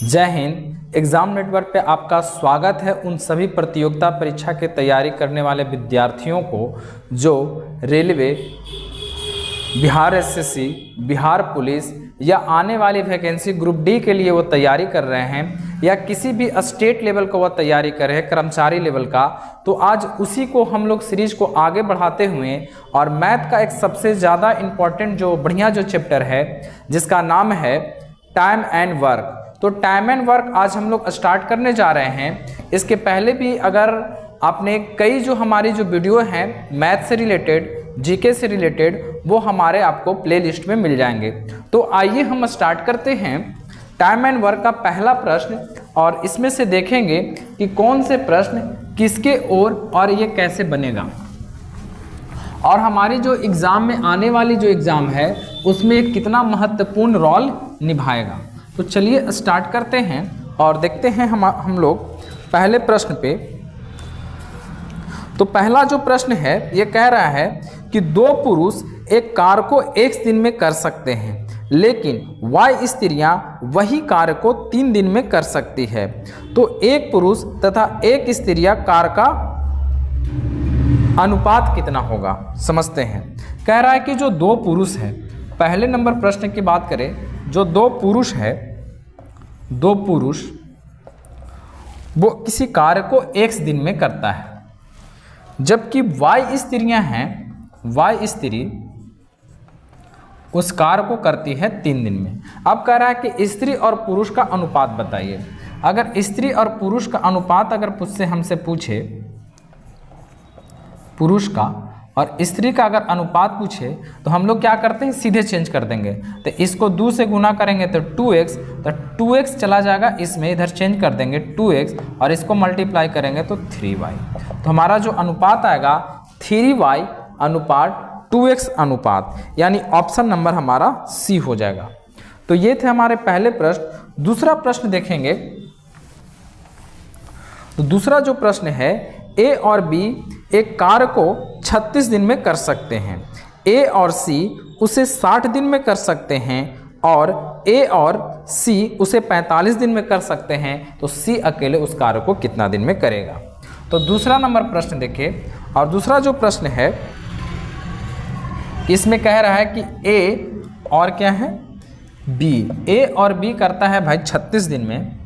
जय Hind. Exam network पे आपका स्वागत है उन सभी प्रतियोगिता परीक्षा की तैयारी करने वाले विद्यार्थियों को जो railway, Bihar SSC, Bihar police या आने वाली वैकेंसी ग्रुप डी के लिए वो तैयारी कर रहे हैं या किसी भी स्टेट लेवल का वो तैयारी कर रहे हैं, कर्मचारी लेवल का। तो आज उसी को हम लोग सीरीज को आगे बढ़ाते हुए और मैथ का एक सबसे ज़्यादा इम्पॉर्टेंट जो बढ़िया जो चैप्टर है जिसका नाम है टाइम एंड वर्क, तो टाइम एंड वर्क आज हम लोग स्टार्ट करने जा रहे हैं। इसके पहले भी अगर आपने कई जो हमारी जो वीडियो हैं मैथ से रिलेटेड, जीके से रिलेटेड, वो हमारे आपको प्लेलिस्ट में मिल जाएंगे। तो आइए हम स्टार्ट करते हैं टाइम एंड वर्क का पहला प्रश्न और इसमें से देखेंगे कि कौन से प्रश्न किसके और ये कैसे बनेगा और हमारी जो एग्ज़ाम में आने वाली जो एग्ज़ाम है उसमें कितना महत्वपूर्ण रोल निभाएगा। तो चलिए स्टार्ट करते हैं और देखते हैं हम लोग पहले प्रश्न पे। तो पहला जो प्रश्न है ये कह रहा है कि दो पुरुष एक कार्य को एक दिन में कर सकते हैं लेकिन Y स्त्रियां वही कार्य को 3 दिन में कर सकती है। तो एक पुरुष तथा एक स्त्रियां कार्य का अनुपात कितना होगा, समझते हैं। कह रहा है कि जो दो पुरुष है, पहले नंबर प्रश्न की बात करें, जो दो पुरुष है, दो पुरुष वो किसी कार्य को एक दिन में करता है जबकि Y स्त्रियां हैं, Y स्त्री उस कार्य को करती है 3 दिन में। अब कह रहा है कि स्त्री और पुरुष का अनुपात बताइए। अगर स्त्री और पुरुष का अनुपात अगर मुझसे हमसे पूछे, पुरुष का और स्त्री का अगर अनुपात पूछे तो हम लोग क्या करते हैं, सीधे चेंज कर देंगे। तो इसको 2 से गुना करेंगे तो 2x, तो 2x चला जाएगा इसमें, इधर चेंज कर देंगे 2x और इसको मल्टीप्लाई करेंगे तो 3y। तो हमारा जो अनुपात आएगा 3y अनुपात 2x अनुपात, यानी ऑप्शन नंबर हमारा सी हो जाएगा। तो ये थे हमारे पहले प्रश्न। दूसरा प्रश्न देखेंगे। तो दूसरा जो प्रश्न है, ए और बी एक कार्य को 36 दिन में कर सकते हैं, ए और सी उसे 60 दिन में कर सकते हैं और ए और सी उसे 45 दिन में कर सकते हैं। तो सी अकेले उस कार्य को कितना दिन में करेगा। तो दूसरा नंबर प्रश्न देखिए। और दूसरा जो प्रश्न है इसमें कह रहा है कि ए और क्या है, बी, ए और बी करता है भाई 36 दिन में।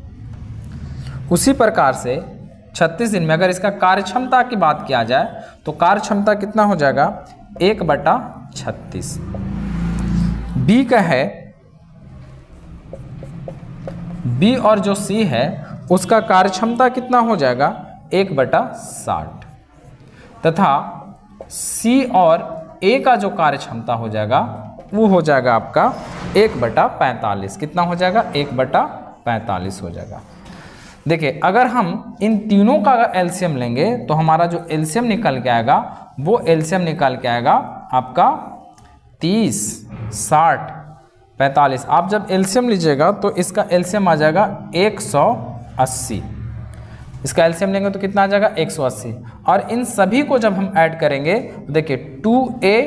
उसी प्रकार से 36 दिन में अगर इसका कार्यक्षमता की बात किया जाए तो कार्यक्षमता कितना हो जाएगा, 1/36। बी का है, बी और जो सी है उसका कार्यक्षमता कितना हो जाएगा, 1/60 तथा सी और ए का जो कार्यक्षमता हो जाएगा वो हो जाएगा आपका 1/45। कितना हो जाएगा, 1/45 हो जाएगा। देखिए अगर हम इन तीनों का एलसीएम लेंगे तो हमारा जो एलसीएम निकल के आएगा वो एलसीएम निकल के आएगा आपका 30, 60, 45। आप जब एलसीएम लीजिएगा तो इसका एलसीएम आ जाएगा 180। इसका एलसीएम लेंगे तो कितना आ जाएगा, 180। और इन सभी को जब हम ऐड करेंगे तो देखिए 2a,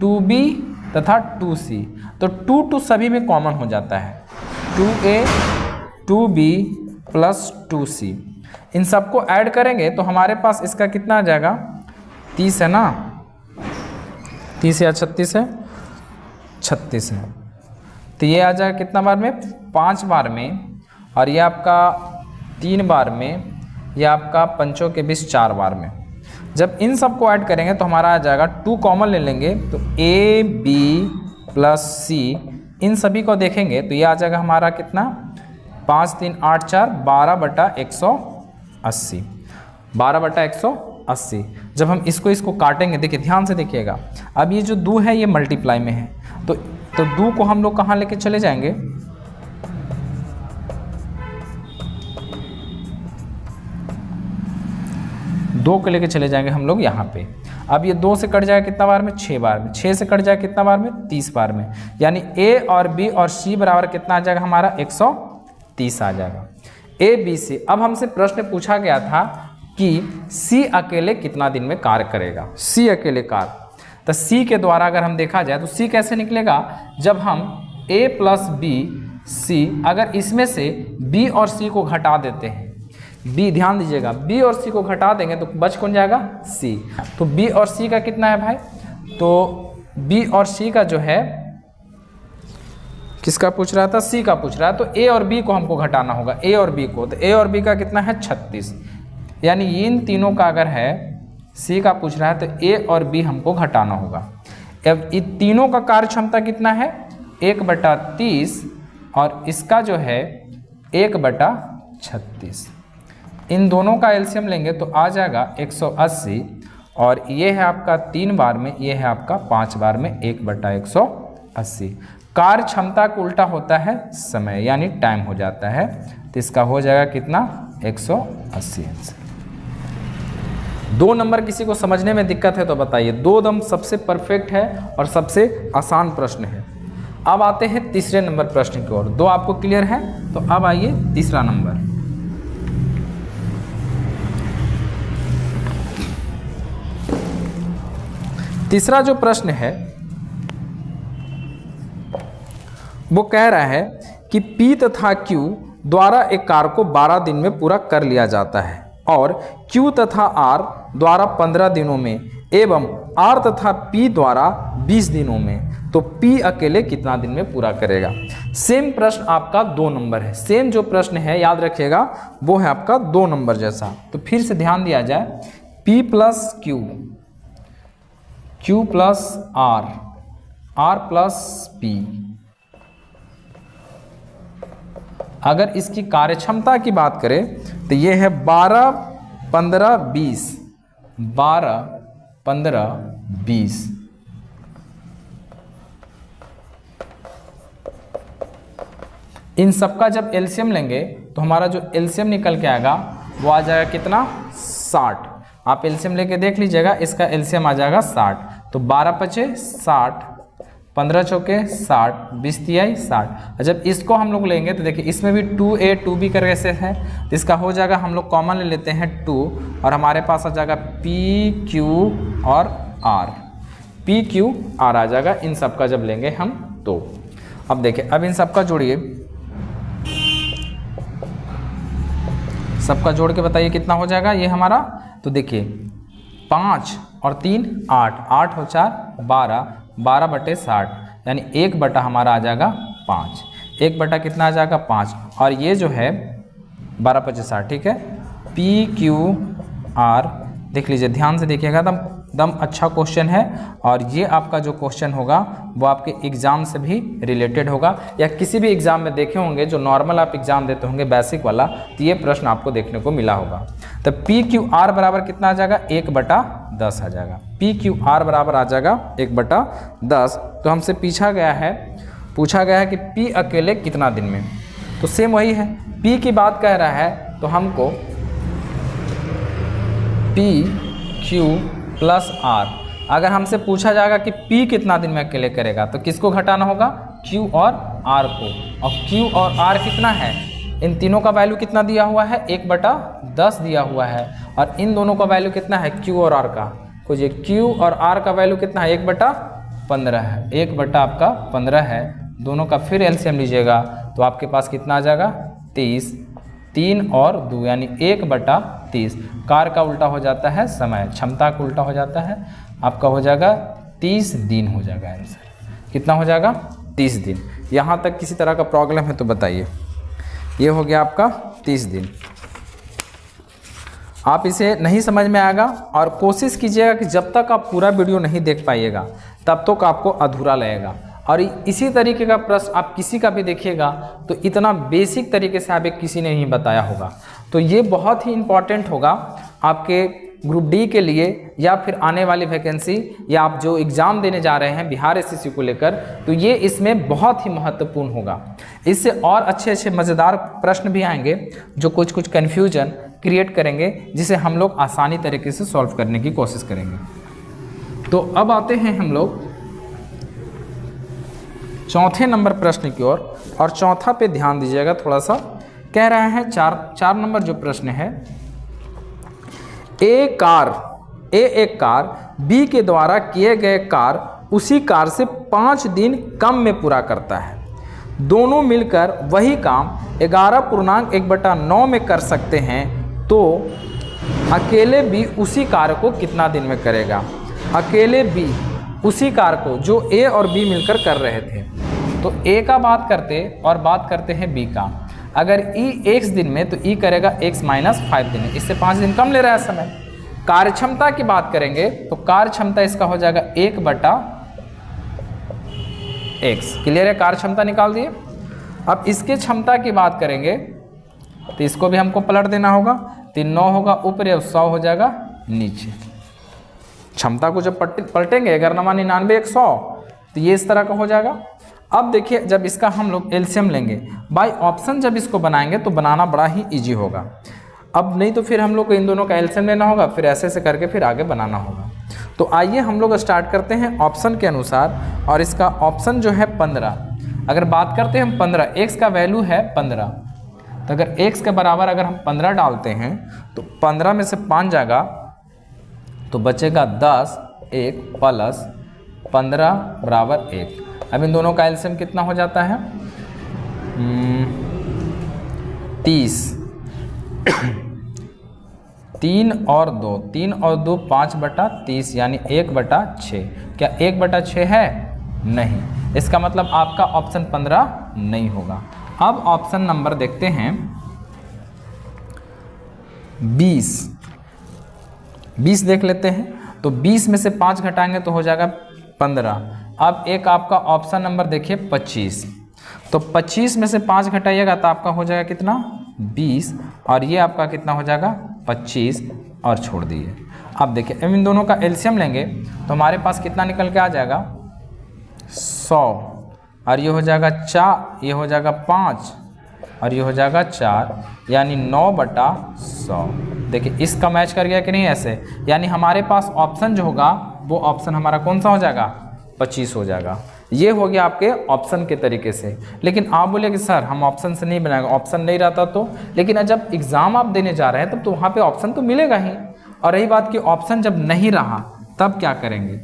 2b तथा 2c, तो 2 सभी में कॉमन हो जाता है। 2a, 2b प्लस 2c, इन सबको ऐड करेंगे तो हमारे पास इसका कितना आ जाएगा, 30 है ना, 30 या 36 है, 36 है। तो ये आ जाएगा कितना बार में, 5 बार में, और ये आपका 3 बार में, ये आपका पंचों के 20 4 बार में। जब इन सबको ऐड करेंगे तो हमारा आ जाएगा, 2 कॉमन ले लेंगे तो a, b प्लस c, इन सभी को देखेंगे तो ये आ जाएगा हमारा कितना, 5 3 8 4 12/180, 12/180। जब हम इसको काटेंगे, देखिए ध्यान से देखिएगा, अब ये जो 2 है ये मल्टीप्लाई में है तो 2 को हम लोग कहाँ लेके चले जाएंगे, 2 को लेके चले जाएंगे हम लोग यहाँ पे। अब ये 2 से कट जाएगा कितना बार में, 6 बार में, 6 से कट जाएगा कितना बार में, 30 बार में, यानी ए और बी और सी बराबर कितना आ जाएगा हमारा, 130 आ जाएगा। A B C. अब हमसे प्रश्न पूछा गया था कि सी अकेले कितना दिन में कार्य करेगा, सी अकेले कार्य। तो सी के द्वारा अगर हम देखा जाए तो सी कैसे निकलेगा, जब हम a प्लस बी सी, अगर इसमें से बी और सी को घटा देते हैं, बी ध्यान दीजिएगा, बी और सी को घटा देंगे तो बच कौन जाएगा, सी। तो बी और सी का कितना है भाई, तो बी और सी का जो है, किसका पूछ रहा था, सी का पूछ रहा है, तो ए और बी को हमको घटाना होगा, ए और बी को, तो ए और बी का कितना है 36, यानी इन तीनों का अगर है, सी का पूछ रहा है तो ए और बी हमको घटाना होगा। अब इन तीनों का कार्य क्षमता कितना है 1/30 और इसका जो है 1/36, इन दोनों का एलसीएम लेंगे तो आ जाएगा 180 और ये है आपका 3 बार में, ये है आपका 5 बार में 1/180। कार्य क्षमता को उल्टा होता है समय, यानी टाइम हो जाता है, तो इसका हो जाएगा कितना 180 आंसर। 2 नंबर किसी को समझने में दिक्कत है तो बताइए, 2 दम सबसे परफेक्ट है और सबसे आसान प्रश्न है। अब आते हैं तीसरे नंबर प्रश्न की ओर। 2 आपको क्लियर है, तो अब आइए तीसरा नंबर। तीसरा जो प्रश्न है वो कह रहा है कि P तथा Q द्वारा एक कार्य को 12 दिन में पूरा कर लिया जाता है और Q तथा R द्वारा 15 दिनों में एवं R तथा P द्वारा 20 दिनों में, तो P अकेले कितना दिन में पूरा करेगा। सेम प्रश्न आपका 2 नंबर है, सेम जो प्रश्न है याद रखिएगा वो है आपका 2 नंबर जैसा। तो फिर से ध्यान दिया जाए, P plus Q, Q plus R, R plus P, अगर इसकी कार्यक्षमता की बात करें तो ये है 12, 15, 20, 12, 15, 20। इन सबका जब एलसीएम लेंगे तो हमारा जो एलसीएम निकल के आएगा वो आ जाएगा कितना 60। आप एलसीएम लेके देख लीजिएगा, इसका एलसीएम आ जाएगा 60। तो 12 × 5 = 60, 15 × 4 = 60, 20 × 3 = 60। जब इसको हम लोग लेंगे तो देखिए इसमें भी 2A 2B करके से है, तो इसका हो जाएगा, हम लोग कॉमन ले लेते हैं 2 और हमारे पास आ जाएगा PQ और R, PQ R आ जाएगा इन सब का जब लेंगे हम तो। अब देखिए, अब इन सब का जोड़िए, सबका जोड़ के बताइए कितना हो जाएगा ये हमारा। तो देखिए 5 और 3 8, 8 और 4 12, 12/60, यानी 1 हमारा आ जाएगा 5, 1 कितना आ जाएगा 5, और ये जो है 12 × 5 = 60, ठीक है। PQR देख लीजिए, ध्यान से देखिएगा, दम अच्छा क्वेश्चन है और ये आपका जो क्वेश्चन होगा वो आपके एग्ज़ाम से भी रिलेटेड होगा, या किसी भी एग्ज़ाम में देखे होंगे जो नॉर्मल आप एग्ज़ाम देते होंगे बेसिक वाला, तो ये प्रश्न आपको देखने को मिला होगा। तो PQR बराबर कितना आ जाएगा 1/10 आ जाएगा, PQR बराबर आ जाएगा 1/10। तो हमसे पूछा गया है कि P अकेले कितना दिन में, तो सेम वही है, P की बात कह रहा है तो हमको PQ + R, अगर हमसे पूछा जाएगा कि P कितना दिन में अकेले करेगा तो किसको घटाना होगा, Q और R को, और Q और R कितना है, इन तीनों का वैल्यू कितना दिया हुआ है 1/10 दिया हुआ है, और इन दोनों का वैल्यू कितना है Q और R का, कुछ Q और R का वैल्यू कितना है 1/15 है, 1/15 है, दोनों का फिर एलसीएम लीजिएगा तो आपके पास कितना आ जाएगा 30, 3 और 2 यानी 1/30। कार्य का उल्टा हो जाता है समय, क्षमता का उल्टा हो जाता है, आपका हो जाएगा 30 दिन हो जाएगा आंसर। कितना हो जाएगा 30 दिन। यहाँ तक किसी तरह का प्रॉब्लम है तो बताइए। ये हो गया आपका 30 दिन। आप इसे नहीं समझ में आएगा और कोशिश कीजिएगा कि जब तक आप पूरा वीडियो नहीं देख पाइएगा तब तक आपको अधूरा लगेगा, और इसी तरीके का प्रश्न आप किसी का भी देखिएगा तो इतना बेसिक तरीके से आपको किसी ने नहीं बताया होगा। तो ये बहुत ही इम्पॉर्टेंट होगा आपके ग्रुप डी के लिए, या फिर आने वाली वैकेंसी, या आप जो एग्ज़ाम देने जा रहे हैं बिहार एसएससी को लेकर, तो ये इसमें बहुत ही महत्वपूर्ण होगा। इससे और अच्छे अच्छे मज़ेदार प्रश्न भी आएंगे जो कुछ कन्फ्यूजन क्रिएट करेंगे, जिसे हम लोग आसानी तरीके से सॉल्व करने की कोशिश करेंगे। तो अब आते हैं हम लोग चौथे नंबर प्रश्न की ओर, और चौथा पे ध्यान दीजिएगा थोड़ा सा। कह रहे हैं 4 नंबर जो प्रश्न है, एक कार बी के द्वारा किए गए कार्य उसी कार से 5 दिन कम में पूरा करता है, दोनों मिलकर वही काम 11.1/9 में कर सकते हैं तो अकेले बी उसी कार्य को कितना दिन में करेगा। अकेले बी उसी कार्य को जो ए और बी मिलकर कर रहे थे। तो ए का बात करते और बात करते हैं बी का। अगर ई x दिन में तो ई करेगा x - 5 दिन में, इससे 5 दिन कम ले रहा है समय। कार्यक्षमता की बात करेंगे तो कार्यक्षमता इसका हो जाएगा 1/x। क्लियर है, कार्यक्षमता निकाल दिए। अब इसके क्षमता की बात करेंगे तो इसको भी हमको पलट देना होगा। 3 9 होगा ऊपर या 100 हो जाएगा नीचे। क्षमता को जब पलटेंगे 11×99 100 तो ये इस तरह का हो जाएगा। अब देखिए जब इसका हम लोग एलसीएम लेंगे बाय ऑप्शन, जब इसको बनाएंगे तो बनाना बड़ा ही इजी होगा। अब नहीं तो फिर हम लोग को इन दोनों का एलसीएम लेना होगा, फिर ऐसे करके फिर आगे बनाना होगा। तो आइए हम लोग स्टार्ट करते हैं ऑप्शन के अनुसार। और इसका ऑप्शन जो है 15। अगर बात करते हैं हम 15, x का वैल्यू है 15, तो अगर x के बराबर अगर हम 15 डालते हैं तो 15 में से 5 जाएगा तो बचेगा 10, 1 प्लस 15 बराबर 1। अब इन दोनों का एलसीएम कितना हो जाता है 30। 3 और 2 5/30 यानी 1/6। क्या 1/6 है? नहीं, इसका मतलब आपका ऑप्शन 15 नहीं होगा। अब ऑप्शन नंबर देखते हैं 20 देख लेते हैं। तो 20 में से 5 घटाएंगे तो हो जाएगा 15। अब एक आपका ऑप्शन नंबर देखिए 25। तो 25 में से 5 घटाइएगा तो आपका हो जाएगा कितना 20, और ये आपका कितना हो जाएगा 25 और छोड़ दिए। अब देखिए अब इन दोनों का एलसीएम लेंगे तो हमारे पास कितना निकल के आ जाएगा 100, और ये हो जाएगा 4, ये हो जाएगा 5 और ये हो जाएगा 4, यानी 9/100। देखिए इसका मैच कर गया कि नहीं ऐसे, यानी हमारे पास ऑप्शन जो होगा वो ऑप्शन हमारा कौन सा हो जाएगा 25 हो जाएगा। ये हो गया आपके ऑप्शन के तरीके से। लेकिन आप बोले कि सर हम ऑप्शन से नहीं बनाएंगे, ऑप्शन नहीं रहता तो। लेकिन जब एग्ज़ाम आप देने जा रहे हैं तब तो वहाँ पे ऑप्शन तो मिलेगा ही। और रही बात कि ऑप्शन जब नहीं रहा तब क्या करेंगे,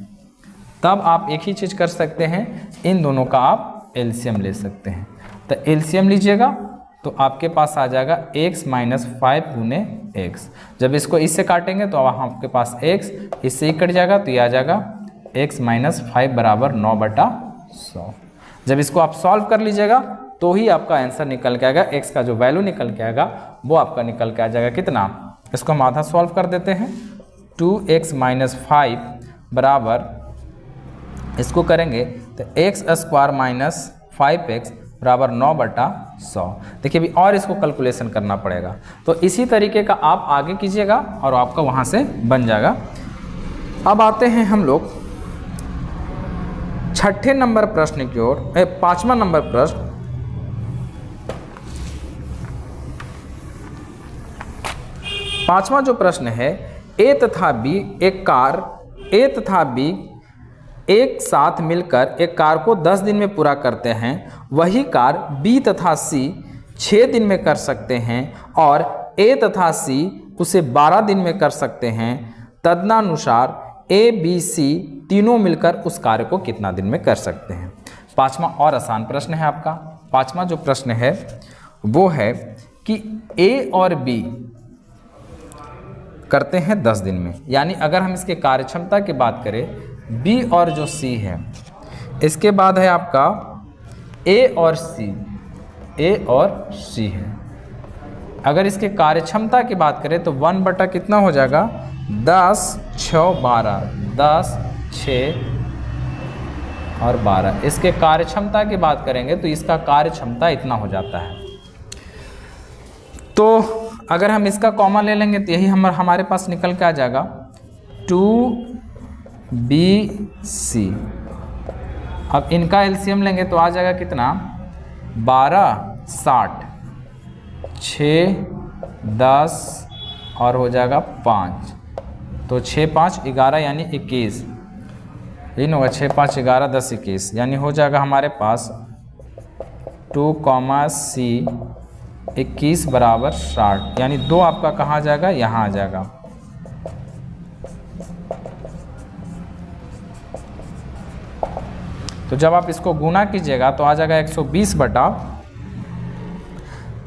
तब आप एक ही चीज़ कर सकते हैं, इन दोनों का आप एलसीएम ले सकते हैं। तो एलसीएम लीजिएगा तो आपके पास आ जाएगा x - 5 × x। जब इसको इससे काटेंगे तो अब आपके पास x इससे ही कट जाएगा तो ये आ जाएगा x - 5 बराबर 9/100। जब इसको आप सॉल्व कर लीजिएगा तो ही आपका आंसर निकल के आएगा। x का जो वैल्यू निकल के आएगा वो आपका निकल के आ जाएगा कितना। इसको हम आधा सॉल्व कर देते हैं। 2x - 5 बराबर, इसको करेंगे तो x² - 5x बराबर 9/100। देखिए अभी और इसको कैलकुलेशन करना पड़ेगा। तो इसी तरीके का आप आगे कीजिएगा और आपका वहाँ से बन जाएगा। अब आते हैं हम लोग 6ठे नंबर प्रश्न की ओर। 5वां नंबर प्रश्न, पांचवा जो प्रश्न है, ए तथा बी एक साथ मिलकर एक कार को 10 दिन में पूरा करते हैं। वही कार बी तथा सी 6 दिन में कर सकते हैं और ए तथा सी उसे 12 दिन में कर सकते हैं। तदनुसार ए बी सी तीनों मिलकर उस कार्य को कितना दिन में कर सकते हैं। पांचवा और आसान प्रश्न है आपका। पांचवा जो प्रश्न है वो है कि ए और बी करते हैं 10 दिन में, यानी अगर हम इसके कार्यक्षमता की बात करें बी और जो सी है, इसके बाद है आपका ए और सी है। अगर इसके कार्यक्षमता की बात करें तो 1 कितना हो जाएगा 10, 6, 12, 10, 6 और 12। इसके कार्यक्षमता की बात करेंगे तो इसका कार्यक्षमता इतना हो जाता है। तो अगर हम इसका कॉमन ले लेंगे तो यही हमारे पास निकल के आ जाएगा 2BC। अब इनका एलसीएम लेंगे तो आ जाएगा कितना 12, 60, 6, 10 और हो जाएगा 5। तो 6, 5, 11 यानी 21। यही होगा 6, 5, 11, 10, 21 यानी हो जाएगा हमारे पास 2C 21 बराबर 60, यानी 2 आपका कहाँ आ जाएगा, यहाँ आ जाएगा। तो जब आप इसको गुना कीजिएगा तो आ जाएगा 120 बटा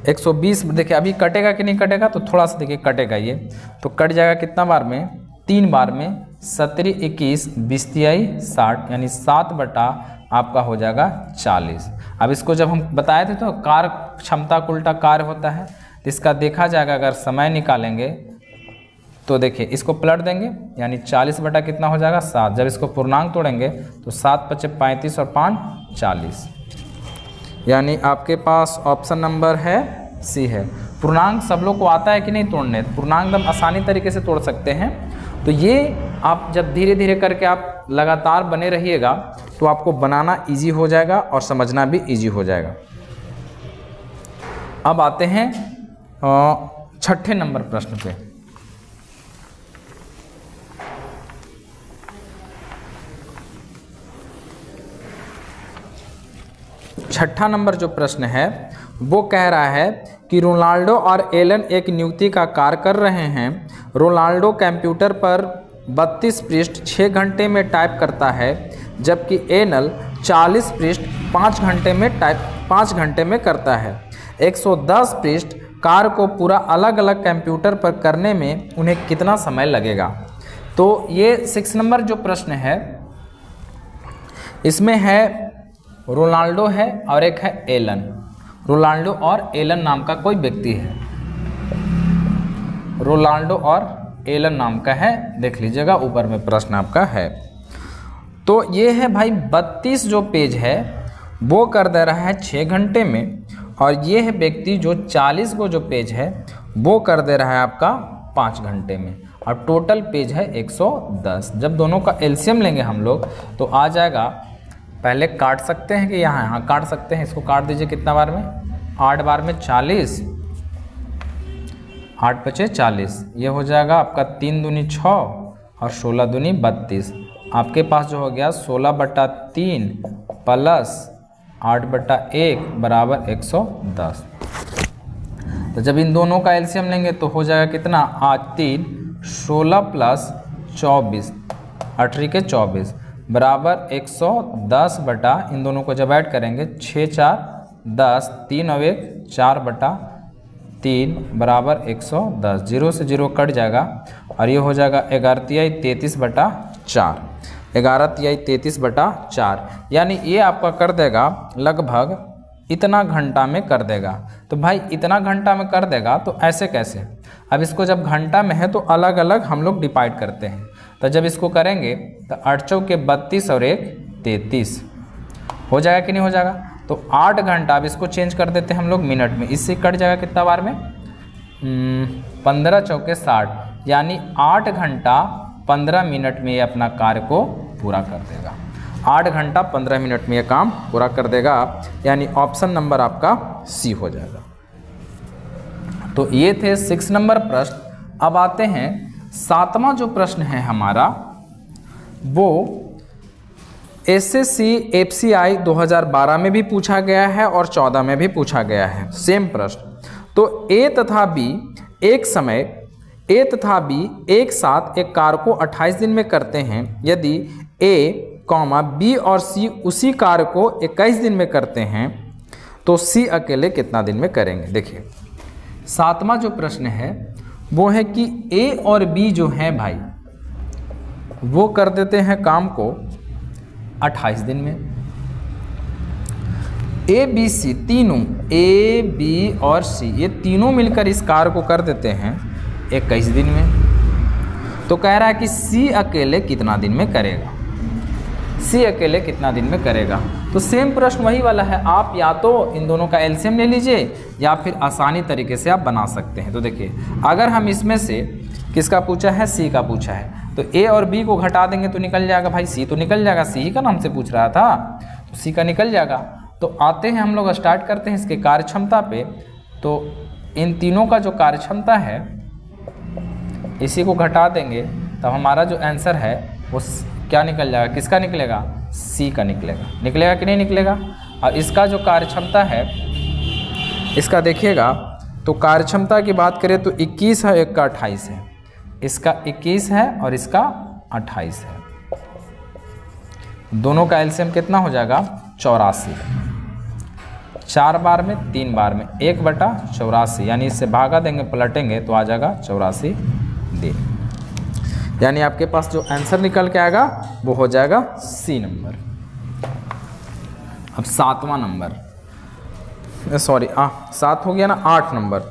120। देखिए अभी कटेगा कि नहीं कटेगा, तो थोड़ा सा देखिए कटेगा ये, तो कट जाएगा कितना बार में, 3 बार में, 17 21 20 60, यानी 7 बटा आपका हो जाएगा 40। अब इसको जब हम बताए थे तो कार्य क्षमता का उल्टा कार्य होता है, तो इसका देखा जाएगा अगर समय निकालेंगे तो देखिए इसको पलट देंगे, यानी 40 बटा कितना हो जाएगा 7। जब इसको पूर्णांक तोड़ेंगे तो 7 × 5 = 35 और 5 = 40, यानी आपके पास ऑप्शन नंबर है सी है। पूर्णांक सब लोग को आता है कि नहीं तोड़ने, पूर्णांक एकदम आसानी तरीके से तोड़ सकते हैं। तो ये आप जब धीरे धीरे करके आप लगातार बने रहिएगा तो आपको बनाना इजी हो जाएगा और समझना भी इजी हो जाएगा। अब आते हैं 6ठे नंबर प्रश्न पे। छठा नंबर जो प्रश्न है वो कह रहा है कि रोनाल्डो और एलन एक नियुक्ति का कार्य कर रहे हैं। रोनाल्डो कंप्यूटर पर 32 पृष्ठ 6 घंटे में टाइप करता है, जबकि एलन 40 पृष्ठ 5 घंटे में करता है। 110 पृष्ठ कार्य को पूरा अलग अलग कंप्यूटर पर करने में उन्हें कितना समय लगेगा। तो ये 6 नंबर जो प्रश्न है इसमें है रोनाल्डो है और एक है एलन। रोनाल्डो और एलन नाम का कोई व्यक्ति है, रोनाल्डो और एलन नाम का है, देख लीजिएगा ऊपर में प्रश्न आपका है। तो ये है भाई 32 जो पेज है वो कर दे रहा है 6 घंटे में, और ये है व्यक्ति जो 40 को जो पेज है वो कर दे रहा है आपका 5 घंटे में, और टोटल पेज है 110। जब दोनों का एलसीएम लेंगे हम लोग तो आ जाएगा, पहले काट सकते हैं कि यहाँ काट सकते हैं, इसको काट दीजिए कितना बार में, 8 बार में 40, 8 × 5 = 40, ये हो जाएगा आपका 3 दूनी 6 और 16 दूनी 32। आपके पास जो हो गया 16 बटा 3 प्लस 8 बटा 1 बराबर 110। तो जब इन दोनों का एलसीएम लेंगे तो हो जाएगा कितना, 3 16 प्लस 24 18 के 24 बराबर 110 बटा, इन दोनों को जब ऐड करेंगे 6 4 10, 3 और 1 4 बटा 3 बराबर 110। 0 से 0 कट जाएगा और ये हो जाएगा 11 तिहाई 33 बटा 4, 11 तिहाई 33 बटा 4, यानी ये आपका कर देगा लगभग इतना घंटा में कर देगा। तो भाई इतना घंटा में कर देगा तो ऐसे कैसे, अब इसको जब घंटा में है तो अलग अलग हम लोग डिवाइड करते हैं। तो जब इसको करेंगे तो 8 चौके 32 और 1 33 हो जाएगा कि नहीं हो जाएगा। तो 8 घंटा, अब इसको चेंज कर देते हैं हम लोग मिनट में, इससे कट जाएगा कितना बार में, 15 चौके 60, यानी 8 घंटा 15 मिनट में ये अपना कार्य को पूरा कर देगा। 8 घंटा 15 मिनट में ये काम पूरा कर देगा, यानी ऑप्शन नंबर आपका सी हो जाएगा। तो ये थे 6 नंबर प्रश्न। अब आते हैं 7वां जो प्रश्न है हमारा, वो एसएससी एफसीआई 2012 में भी पूछा गया है और 14 में भी पूछा गया है, सेम प्रश्न। तो ए तथा बी एक साथ एक कार्य को 28 दिन में करते हैं। यदि ए, बी और सी उसी कार्य को 21 दिन में करते हैं तो सी अकेले कितना दिन में करेंगे। देखिए 7वां जो प्रश्न है वो है कि ए और बी जो हैं भाई वो कर देते हैं काम को 28 दिन में। ए बी सी तीनों, ए बी और सी ये तीनों मिलकर इस कार्य को कर देते हैं 21 दिन में। तो कह रहा है कि सी अकेले कितना दिन में करेगा, सी अकेले कितना दिन में करेगा। तो सेम प्रश्न वही वाला है, आप या तो इन दोनों का एलसीएम ले लीजिए या फिर आसानी तरीके से आप बना सकते हैं। तो देखिए अगर हम इसमें से किसका पूछा है, सी का पूछा है, तो ए और बी को घटा देंगे तो निकल जाएगा भाई, सी तो निकल जाएगा, सी ही का नाम से पूछ रहा था तो सी का निकल जाएगा। तो आते हैं हम लोग स्टार्ट करते हैं इसके कार्यक्षमता पे। तो इन तीनों का जो कार्यक्षमता है इसी को घटा देंगे तब हमारा जो आंसर है वो क्या निकल जाएगा, किसका निकलेगा, सी का निकलेगा। निकलेगा कि नहीं निकलेगा। और इसका जो कार्यक्षमता है इसका देखिएगा तो कार्यक्षमता की बात करें तो 21 है, एक का 28 है, इसका 21 है और इसका 28 है। दोनों का एलसीएम कितना हो जाएगा 84। 4 बार में 3 बार में 1/84, यानी इससे भागा देंगे पलटेंगे तो आ जाएगा 84 दिन। यानी आपके पास जो आंसर निकल के आएगा वो हो जाएगा सी नंबर। अब 7वां नंबर, सॉरी 7 हो गया ना, 8 नंबर।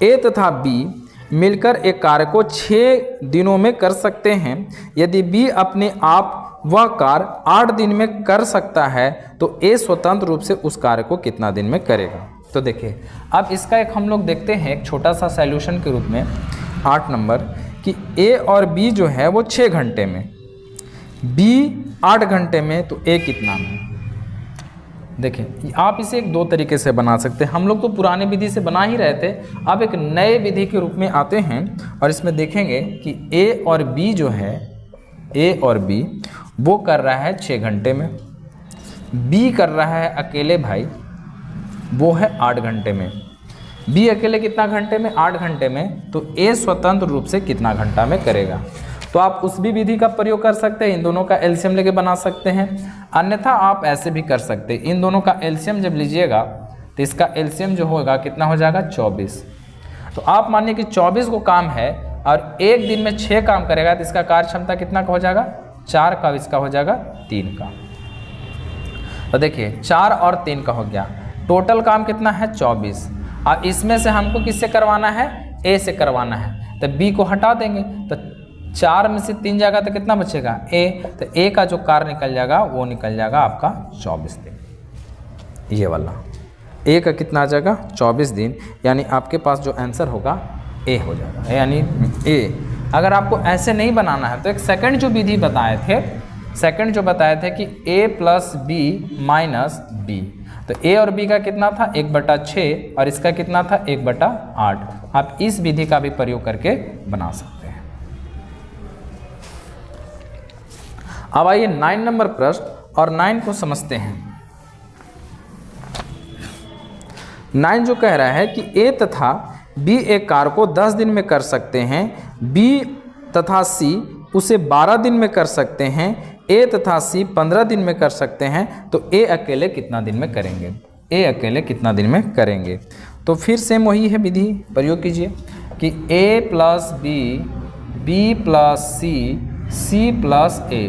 ए तथा बी मिलकर एक कार्य को 6 दिनों में कर सकते हैं। यदि बी अपने आप वह कार्य 8 दिन में कर सकता है तो ए स्वतंत्र रूप से उस कार्य को कितना दिन में करेगा। तो देखिए अब इसका एक हम लोग देखते हैं एक छोटा सा सॉल्यूशन के रूप में 8 नंबर कि ए और बी जो है वो 6 घंटे में, बी 8 घंटे में, तो ए कितना में। देखिए आप इसे एक 2 तरीके से बना सकते हैं। हम लोग तो पुराने विधि से बना ही रहे थे, अब एक नए विधि के रूप में आते हैं और इसमें देखेंगे कि ए और बी जो है, ए और बी वो कर रहा है 6 घंटे में, बी कर रहा है अकेले भाई वो है 8 घंटे में। बी अकेले कितना घंटे में, 8 घंटे में, तो ए स्वतंत्र रूप से कितना घंटा में करेगा। तो आप उस भी विधि का प्रयोग कर सकते हैं, इन दोनों का एलसीएम लेके बना सकते हैं। अन्यथा आप ऐसे भी कर सकते हैं, इन दोनों का एलसीएम जब लीजिएगा तो इसका एलसीएम जो होगा कितना हो जाएगा 24। तो आप मानिए कि 24 को काम है और एक दिन में 6 काम करेगा तो इसका कार्य क्षमता कितना का हो जाएगा 4 का, इसका हो जाएगा 3 का। तो देखिए 4 और 3 का हो गया, टोटल काम कितना है 24। अब इसमें से हमको किससे करवाना है, ए से करवाना है, तो बी को हटा देंगे तो 4 में से 3 जाएगा तो कितना बचेगा ए, तो ए का जो कार्य निकल जाएगा वो निकल जाएगा आपका 24 दिन। ये वाला ए का कितना आ जाएगा 24 दिन, यानी आपके पास जो आंसर होगा ए हो जाएगा, यानी ए। अगर आपको ऐसे नहीं बनाना है तो एक सेकंड जो विधि बताए थे, सेकंड जो बताए थे कि a plus b minus b, तो a और b का कितना था 1/6 और इसका कितना था 1/8। आप इस विधि का भी प्रयोग करके बना सकते हैं। अब आइए 9 नंबर प्रश्न और 9 को समझते हैं। 9 जो कह रहा है कि a तथा b एक कार्य को 10 दिन में कर सकते हैं, b तथा c उसे 12 दिन में कर सकते हैं, a तथा c 15 दिन में कर सकते हैं, तो a अकेले कितना दिन में करेंगे, a अकेले कितना दिन में करेंगे। तो फिर सेम वही है विधि, प्रयोग कीजिए कि a plus B, B plus C, C plus A,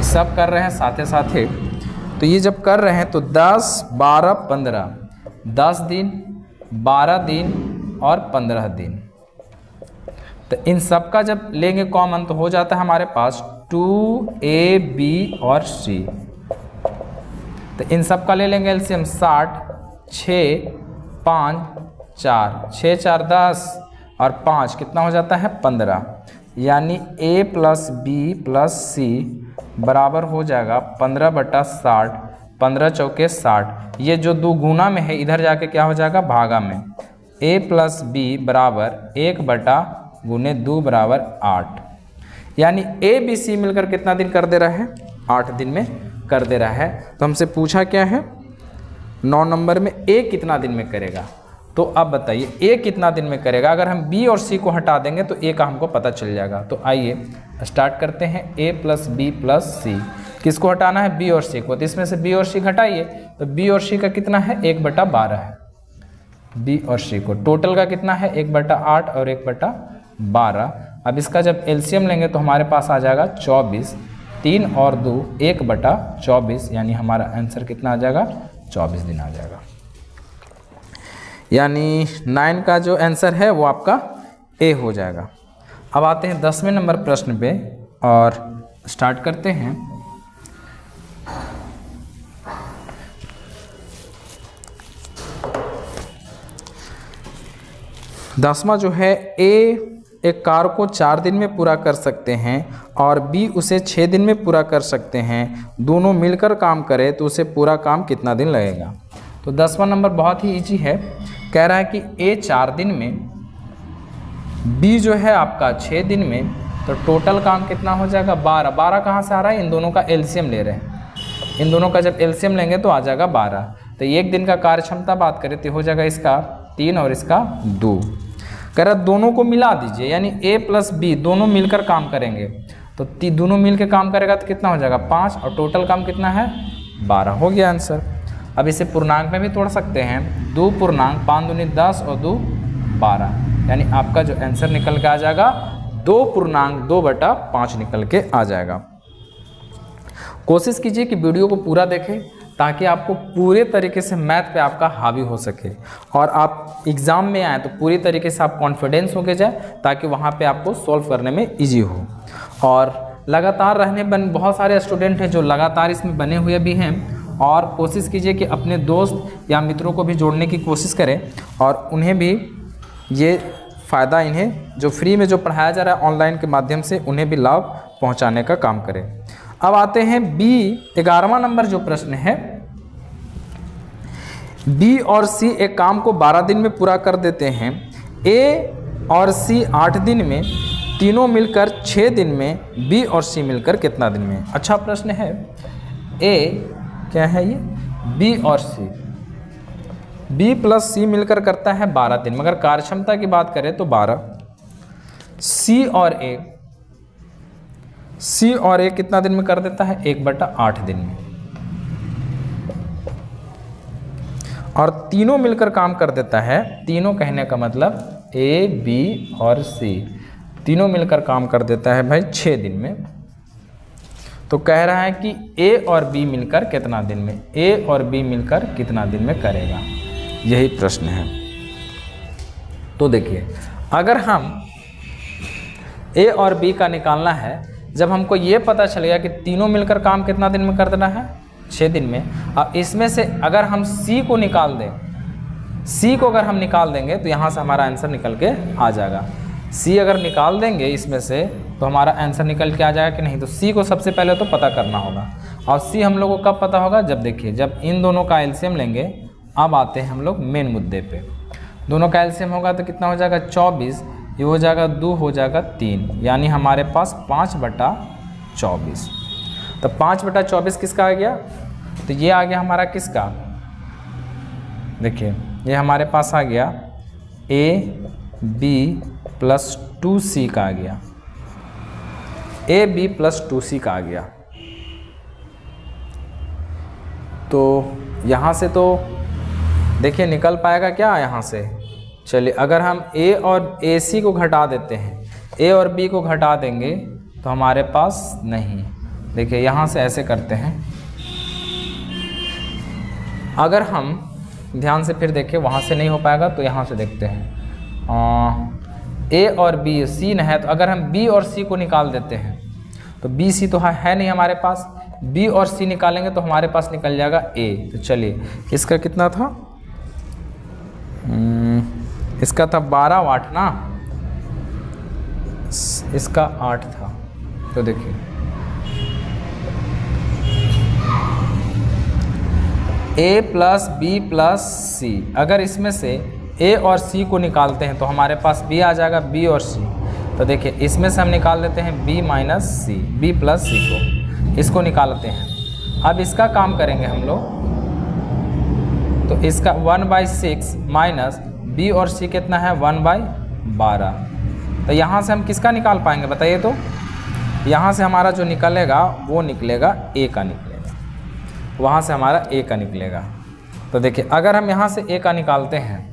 सब कर रहे हैं साथे साथे। तो ये जब कर रहे हैं तो 10, 12, 15, 10 दिन, 12 दिन और 15 दिन, तो इन सब का जब लेंगे कॉमन तो हो जाता है हमारे पास 2ab और c। तो इन सब का ले लेंगे एलसीएम 60, 6, 5, 4, 6, 4, 10 और 5 कितना हो जाता है 15, यानी a प्लस बी प्लस सी बराबर हो जाएगा 15/60, 15 चौके 60। ये जो 2 गुना में है इधर जाके क्या हो जाएगा भागा में, a प्लस बी बराबर 1/2 बराबर 8, यानी a b c मिलकर कितना दिन कर दे रहा है 8 दिन में कर दे रहा है। तो हमसे पूछा क्या है 9 नंबर में a कितना दिन में करेगा। तो अब बताइए a कितना दिन में करेगा। अगर हम b और c को हटा देंगे तो a का हमको पता चल जाएगा। तो आइए स्टार्ट करते हैं, a प्लस बी प्लस सी, किसको हटाना है b और c को, तो इसमें से b और c घटाइए तो b और c का कितना है 1/12 है, b और c को टोटल का कितना है 1/8 और 1/12। अब इसका जब एलसीएम लेंगे तो हमारे पास आ जाएगा 24, 3 और 2 1/24, यानी हमारा आंसर कितना आ जाएगा 24 दिन आ जाएगा। यानी 9 का जो आंसर है वो आपका ए हो जाएगा। अब आते हैं 10वें नंबर प्रश्न पे और स्टार्ट करते हैं। दसवां जो है ए एक कार्य को 4 दिन में पूरा कर सकते हैं और बी उसे 6 दिन में पूरा कर सकते हैं, दोनों मिलकर काम करें तो उसे पूरा काम कितना दिन लगेगा। तो 10वां नंबर बहुत ही इजी है, कह रहा है कि ए 4 दिन में, बी जो है आपका 6 दिन में, तो टोटल काम कितना हो जाएगा 12। 12 कहाँ से आ रहा है, इन दोनों का एलसीएम ले रहे हैं, इन दोनों का जब एलसीएम लेंगे तो आ जाएगा 12। तो एक दिन का कार्य क्षमता बात करें तो हो जाएगा इसका 3 और इसका 2। कह रहा दोनों को मिला दीजिए, यानी a प्लस बी दोनों मिलकर काम करेंगे। तो दोनों मिल के काम करेगा तो कितना हो जाएगा 5, और टोटल काम कितना है 12। हो गया आंसर। अब इसे पूर्णांक में भी तोड़ सकते हैं, 2 पूर्णांक 5 दूनी 10 और 2 12, यानी आपका जो आंसर निकल के आ जाएगा 2 पूर्णांक 2/5 निकल के आ जाएगा। कोशिश कीजिए कि वीडियो को पूरा देखें ताकि आपको पूरे तरीके से मैथ पे आपका हावी हो सके और आप एग्ज़ाम में आए तो पूरी तरीके से आप कॉन्फिडेंस होके जाए, ताकि वहाँ पे आपको सॉल्व करने में इजी हो। और लगातार बहुत सारे स्टूडेंट हैं जो लगातार इसमें बने हुए भी हैं, और कोशिश कीजिए कि अपने दोस्त या मित्रों को भी जोड़ने की कोशिश करें और उन्हें भी ये फ़ायदा, इन्हें जो फ्री में जो पढ़ाया जा रहा है ऑनलाइन के माध्यम से, उन्हें भी लाभ पहुंचाने का काम करें। अब आते हैं बी 11वां नंबर जो प्रश्न है, बी और सी एक काम को 12 दिन में पूरा कर देते हैं, ए और सी 8 दिन में, तीनों मिलकर 6 दिन में, बी और सी मिलकर कितना दिन में। अच्छा प्रश्न है। ए क्या है ये, बी और सी, बी प्लस सी मिलकर करता है 12 दिन, मगर कार्यक्षमता की बात करें तो 12। सी और ए कितना दिन में कर देता है 1/8 दिन में, और तीनों मिलकर काम कर देता है, तीनों कहने का मतलब ए बी और सी तीनों मिलकर काम कर देता है भाई 6 दिन में। तो कह रहा है कि ए और बी मिलकर कितना दिन में, ए और बी मिलकर कितना दिन में करेगा, यही प्रश्न है। तो देखिए, अगर हम ए और बी का निकालना है, जब हमको ये पता चल गया कि तीनों मिलकर काम कितना दिन में कर देना है 6 दिन में, अब इसमें से अगर हम सी को निकाल दें, सी को अगर हम निकाल देंगे तो यहाँ से हमारा आंसर निकल के आ जाएगा। सी अगर निकाल देंगे इसमें से तो हमारा आंसर निकल के आ जाएगा कि नहीं। तो सी को सबसे पहले तो पता करना होगा, और सी हम लोग को कब पता होगा, जब देखिए जब इन दोनों का एलसीएम लेंगे। अब आते हैं हम लोग मेन मुद्दे पे। दोनों का एलसीएम होगा तो कितना हो जाएगा 24, ये हो जाएगा 2, हो जाएगा 3, यानी हमारे पास 5/24। तो 5/24 किसका आ गया, तो ये आ गया हमारा किसका, देखिए ये हमारे पास आ गया ए बी प्लस 2c का आ गया, ए बी प्लस 2c का आ गया। तो यहाँ से तो देखिए निकल पाएगा क्या यहाँ से। चलिए, अगर हम ए और ए सी को घटा देते हैं, ए और बी को घटा देंगे तो हमारे पास नहीं। देखिए यहाँ से ऐसे करते हैं, अगर हम ध्यान से फिर देखें वहाँ से नहीं हो पाएगा तो यहाँ से देखते हैं। ए और बी, सी न है तो अगर हम बी और सी को निकाल देते हैं तो बी सी तो है नहीं हमारे पास, बी और सी निकालेंगे तो हमारे पास निकल जाएगा ए। तो चलिए, इसका कितना था, इसका था 12 वाट ना, इसका 8 था। तो देखिए ए प्लस बी प्लस सी, अगर इसमें से ए और सी को निकालते हैं तो हमारे पास बी आ जाएगा, बी और सी। तो देखिए इसमें से हम निकाल देते हैं बी माइनस सी, बी प्लस सी को, इसको निकालते हैं। अब इसका काम करेंगे हम लोग, तो इसका 1/6 माइनस बी और सी कितना है 1/12। तो यहाँ से हम किसका निकाल पाएंगे बताइए। तो यहाँ से हमारा जो निकलेगा वो निकलेगा ए का निकलेगा, वहाँ से हमारा ए का निकलेगा। तो देखिए अगर हम यहाँ से ए का निकालते हैं,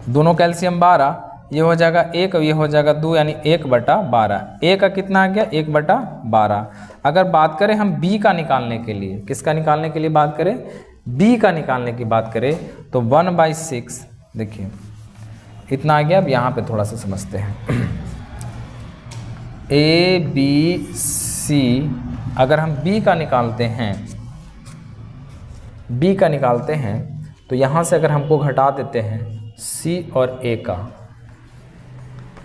दोनों कैल्शियम 12, ये हो जाएगा 1, ये हो जाएगा 2, यानी 1/12। ए का कितना आ गया 1/12। अगर बात करें हम बी का निकालने के लिए, किसका निकालने के लिए बात करें, बी का निकालने की बात करें तो 1/6, देखिए इतना आ गया। अब यहाँ पे थोड़ा सा समझते हैं, ए बी सी, अगर हम बी का निकालते हैं, बी का निकालते हैं तो यहाँ से अगर हमको घटा देते हैं सी और ए का,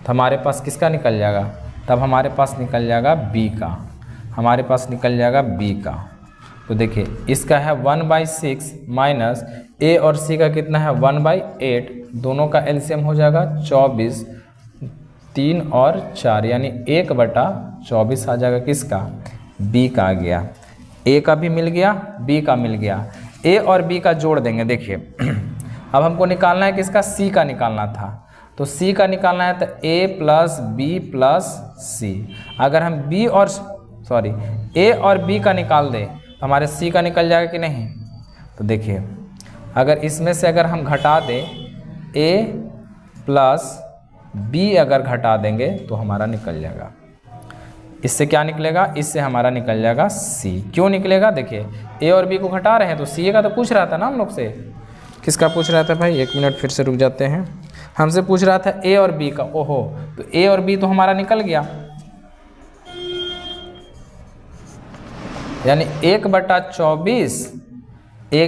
तो हमारे पास किसका निकल जाएगा, तब हमारे पास निकल जाएगा बी का, हमारे पास निकल जाएगा बी का। तो देखिए इसका है 1/6 माइनस ए और सी का कितना है 1/8, दोनों का एलसीएम हो जाएगा 24, 3 और 4, यानी 1/24 आ जाएगा किसका, बी का आ गया। ए का भी मिल गया, बी का मिल गया। ए और बी का जोड़ देंगे। देखिए अब हमको निकालना है किसका, सी का निकालना था। तो सी का निकालना है तो ए प्लस बी प्लस सी। अगर हम ए और बी का निकाल दें तो हमारे सी का निकल जाएगा कि नहीं। तो देखिए अगर इसमें से अगर हम घटा दें ए प्लस बी अगर घटा देंगे तो हमारा निकल जाएगा। इससे क्या निकलेगा, इससे हमारा निकल जाएगा सी। क्यों निकलेगा, देखिए ए और बी को घटा रहे हैं तो सी का तो पूछ रहा था ना हम लोग से। किसका पूछ रहा था भाई, एक मिनट फिर से रुक जाते हैं। हमसे पूछ रहा था ए और बी का। ओहो, तो ए और बी तो हमारा निकल गया, यानी 1/24 ए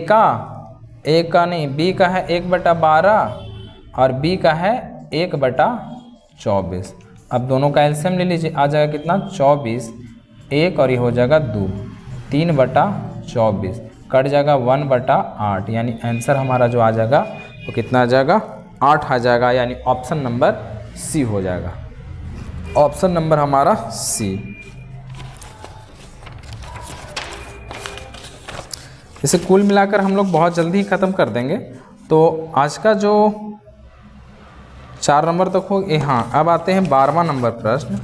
का नहीं बी का है 1/12 और बी का है 1/24। अब दोनों का एलसीएम ले लीजिए, आ जाएगा कितना 24, 1 और ये हो जाएगा 2, 3/24 कट जाएगा 1/8, यानी आंसर हमारा जो आ जाएगा वो कितना आ जाएगा 8 आ जाएगा, यानी ऑप्शन नंबर सी हो जाएगा। ऑप्शन नंबर हमारा सी। इसे कुल मिलाकर हम लोग बहुत जल्दी ही ख़त्म कर देंगे। तो आज का जो 4 नंबर तक हो, हाँ अब आते हैं 12वां नंबर प्रश्न।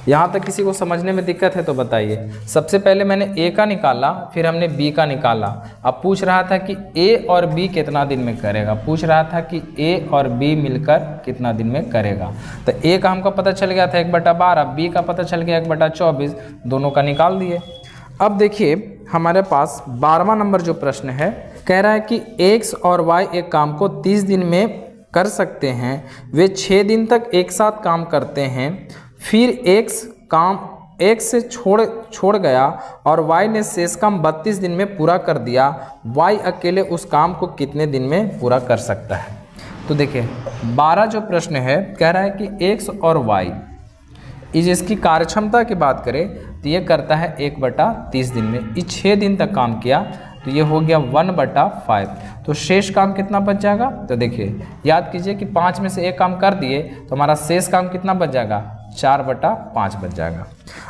यहाँ तक किसी को समझने में दिक्कत है तो बताइए। सबसे पहले मैंने ए का निकाला, फिर हमने बी का निकाला। अब पूछ रहा था कि ए और बी कितना दिन में करेगा, पूछ रहा था कि ए और बी मिलकर कितना दिन में करेगा। तो ए का हमको पता चल गया था 1/12, बी का पता चल गया 1/24, दोनों का निकाल दिए। अब देखिए हमारे पास 12वां नंबर जो प्रश्न है, कह रहा है कि एक्स और वाई एक काम को 30 दिन में कर सकते हैं। वे 6 दिन तक एक साथ काम करते हैं, फिर एक्स से छोड़ गया और वाई ने शेष काम 32 दिन में पूरा कर दिया। वाई अकेले उस काम को कितने दिन में पूरा कर सकता है। तो देखिए 12 जो प्रश्न है, कह रहा है कि एक्स और वाई इसकी कार्यक्षमता की बात करें तो ये करता है 1/30 दिन में। ये 6 दिन तक काम किया तो ये हो गया 1/5। तो शेष काम कितना बच जाएगा, तो देखिए याद कीजिए कि 5 में से एक काम कर दिए तो हमारा शेष काम कितना बच जाएगा, 4/5 बच जाएगा।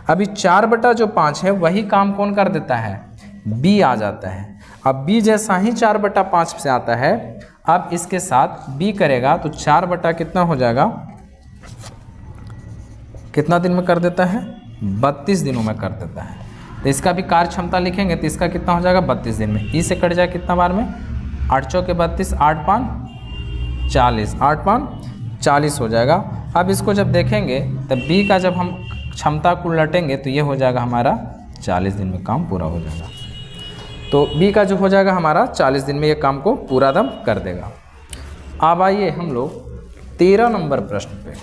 अभी 4/5 है वही काम कौन कर देता है, बी आ जाता है। अब बी जैसा ही 4/5 से आता है, अब इसके साथ बी करेगा तो 4 कितना हो जाएगा, कितना दिन में कर देता है, 32 दिनों में कर देता है। तो इसका भी कार्य क्षमता लिखेंगे तो इसका कितना हो जाएगा 32 दिन में। ई से कट जाए कितना बार में, 8 चौके 32, 8 5 40, 8 5 40 हो जाएगा। अब इसको जब देखेंगे तब बी का जब हम क्षमता को उलटेंगे तो ये हो जाएगा हमारा 40 दिन में काम पूरा हो जाएगा। तो बी का जो हो जाएगा हमारा 40 दिन में ये काम को पूरा दम कर देगा। अब आइए हम लोग 13 नंबर प्रश्न पे।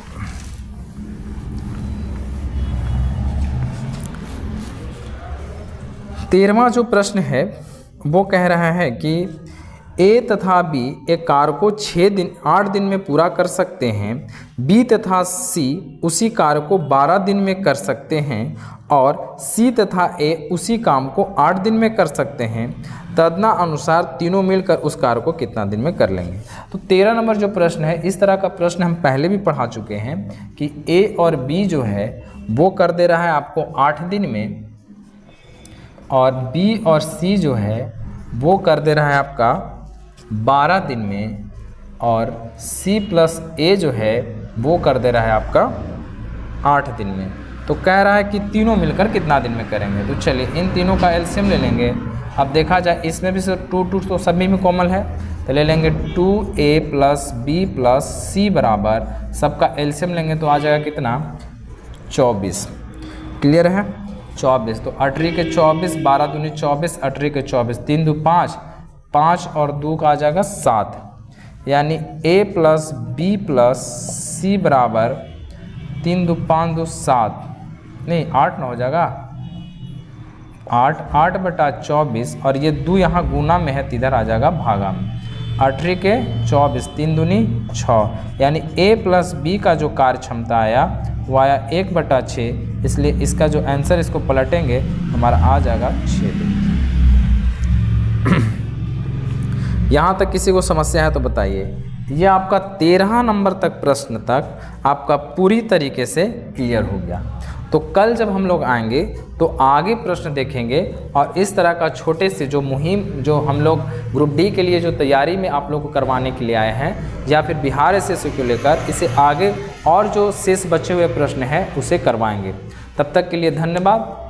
13वां जो प्रश्न है वो कह रहा है कि ए तथा बी एक कार्य को 8 दिन में पूरा कर सकते हैं। बी तथा सी उसी कार्य को 12 दिन में कर सकते हैं और सी तथा ए उसी काम को 8 दिन में कर सकते हैं। तदना अनुसार तीनों मिलकर उस कार्य को कितना दिन में कर लेंगे। तो 13 नंबर जो प्रश्न है, इस तरह का प्रश्न हम पहले भी पढ़ा चुके हैं कि ए और बी जो है वो कर दे रहा है आपको 8 दिन में, और बी और सी जो है वो कर दे रहा है आपका 12 दिन में, और सी प्लस ए जो है वो कर दे रहा है आपका 8 दिन में। तो कह रहा है कि तीनों मिलकर कितना दिन में करेंगे। तो चलिए इन तीनों का एलसीएम ले लेंगे। अब देखा जाए इसमें भी सिर्फ 2 तो सभी में कॉमन है, तो ले लेंगे 2a प्लस बी प्लस सी बराबर, सबका एलसीएम लेंगे तो आ जाएगा कितना 24। क्लियर है, 24। तो 8 के 24, 12 दूनी 24, 8 के 24, 3 2 5, 5 और 2 का आ जाएगा 7, यानी a प्लस बी प्लस सी बराबर 3 2 5 2 7, नहीं 8 ना हो जाएगा 8/24, और ये 2 यहाँ गुना में है तो इधर आ जाएगा भागा में। 8 के 24, 3 दूनी 6, यानी a प्लस बी का जो कार्य क्षमता आया वो आया 1/6, इसलिए इसका जो आंसर इसको पलटेंगे हमारा आ जाएगा 6 दिन। यहाँ तक किसी को समस्या है तो बताइए। ये आपका 13 नंबर तक प्रश्न तक आपका पूरी तरीके से क्लियर हो गया। तो कल जब हम लोग आएंगे तो आगे प्रश्न देखेंगे और इस तरह का छोटे से जो मुहिम जो हम लोग ग्रुप डी के लिए जो तैयारी में आप लोग को करवाने के लिए आए हैं या फिर बिहार एसएससी को लेकर इसे आगे और जो शेष बचे हुए प्रश्न हैं उसे करवाएंगे। तब तक के लिए धन्यवाद।